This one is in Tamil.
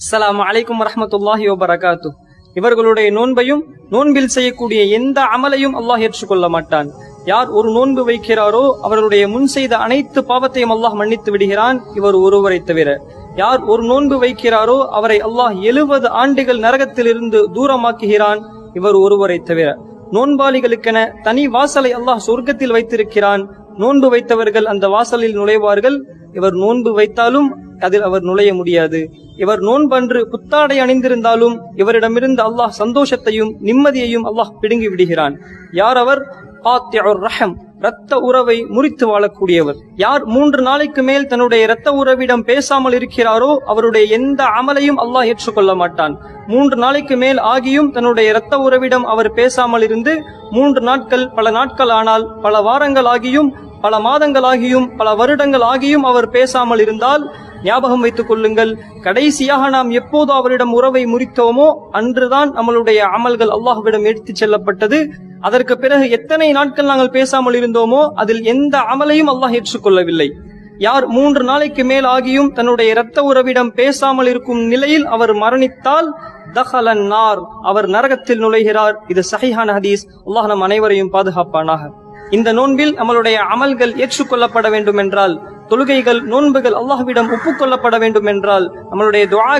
அஸ்ஸலாமு அலைக்கும் வரஹ்மத்துல்லாஹி வபரகாத்து. இவர்களுடைய நோன்பையும் நோன்பில் செய்யக்கூடிய எந்த அமலையும் அல்லாஹ் ஏற்றுக்கொள்ள மாட்டான். யார் ஒரு நோன்பு வைக்கிறாரோ அவர்களுடைய முன் செய்த அனைத்து பாவத்தையும் அல்லாஹ் மன்னித்து விடுகிறான், இவர் ஒருவரை தவிர. யார் ஒரு நோன்பு வைக்கிறாரோ அவரை அல்லாஹ் 70 ஆண்டுகள் நரகத்திலிருந்து தூரமாக்குகிறான், இவர் ஒருவரை தவிர. நோன்பாளிகளுக்கென தனி வாசலை அல்லாஹ் சொர்க்கத்தில் வைத்திருக்கிறான். நோன்பு வைத்தவர்கள் அந்த வாசலில் நுழைவார்கள். இவர் நோன்பு வைத்தாலும் அதில் அவர் நுழைய முடியாது. இவர் நோன்பன்று புத்தாடை அணிந்திருந்தாலும் இவரிடமிருந்து அல்லாஹ் சந்தோஷத்தையும் நிம்மதியையும் அல்லாஹ் பிடுங்கி விடுகிறான். யார் அவர்? காத்திஉர் ரஹம், இரத்த உறவை முறித்து வாழக்கூடியவர். யார் 3 நாளைக்கு மேல் தன்னுடைய இரத்த உறவிடம் பேசாமல் இருக்கிறாரோ அவருடைய எந்த அமலையும் அல்லாஹ் ஏற்றுக்கொள்ள மாட்டான். 3 நாளைக்கு மேல் ஆகியும் தன்னுடைய இரத்த உறவிடம் அவர் பேசாமல் இருந்து 3 நாட்கள், பல நாட்கள் ஆனால், பல வாரங்கள் ஆகியும், பல மாதங்கள் ஆகியும், பல வருடங்கள் ஆகியும் அவர் பேசாமல் இருந்தால் ஞாபகம் வைத்துக் கொள்ளுங்கள், கடைசியாக நாம் எப்போது அவரிடம் உறவை முறித்தோமோ அன்றுதான் நம்மளுடைய அமல்கள் அல்லாஹ்விடம் எடுத்துச் செல்லப்பட்டது. அதற்கு பிறகு எத்தனை நாட்கள் நாங்கள் பேசாமல் இருந்தோமோ அதில் எந்த அமலையும் அல்லாஹ் ஏற்றுக்கொள்ளவில்லை. யார் 3 நாளைக்கு மேல் ஆகியும் தன்னுடைய இரத்த உறவிடம் பேசாமல் இருக்கும் நிலையில் அவர் மரணித்தால் தஹலன் நார், அவர் நரகத்தில் நுழைகிறார். இது சஹீஹான ஹதீஸ். அல்லாஹ் நம் அனைவரையும் பாதுகாப்பானாக. இந்த நோன்பில் நம்மளுடைய அமல்கள் ஏற்றுக்கொள்ளப்பட வேண்டும் என்றால், தொழுகைகள், நோன்புகள் அல்லாஹ்விடம் ஒப்புக்கொள்ளப்பட வேண்டும் என்றால், நம்மளுடைய துஆ